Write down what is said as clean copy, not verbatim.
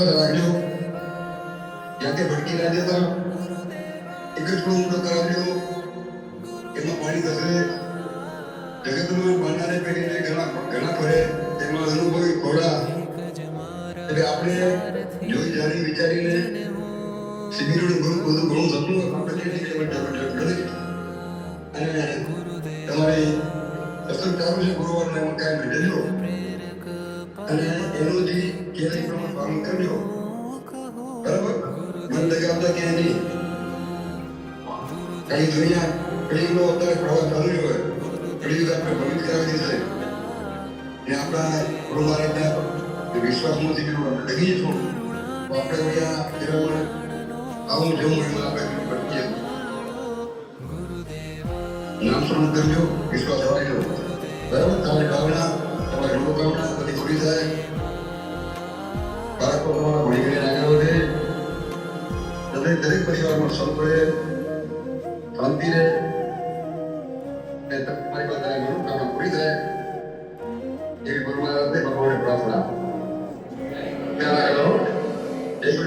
રાખજો જ્યાંથી ભટકી ના જતા એક જ ઊંડો કરાવજો એમાં પાણી થશે જગતમાં માનનારે પેઢીને ઘણા ફરે તેમાં અનુભવી ઘોડા એટલે આપણે જોઈ જાણી વિચારીને શિબિરોનું બધું ઘણું સપનું આપણે અને તમારી અસર ચાલુ છે ગુરુવારને એમાં કાંઈ ભેટજો અને એનું જે કેરી પ્રમાણે પાલન કરજો બરાબર મન લગાવતા ક્યાં નહીં કઈ દુનિયા કળિયુગનો અત્યારે પ્રવાસ ચાલુ હોય કળિયુગ આપણે ભવિત કરાવી દેશે ને આપણા ગુરુ મહારાજના વિશ્વાસનું શિબિર આપણે ડગી જશું તો આપણે અહીંયા જીવનમાં આવું જવું એમાં આપણે ભટકીએ નામ સ્મરણ કરજો વિશ્વાસ રાખજો બરાબર તમારી ભાવના તમારી મનોકામના બધી પૂરી થાય બાળકો તમારા ભણી ગઈને આગળ વધે દરેક પરિવારમાં સંતોએ શાંતિ રહે અને તમારી બધાની મનોકામના પૂરી થાય એવી ગુરુ મહારાજને ભગવાને પ્રાર્થના ત્યાં આગળ એક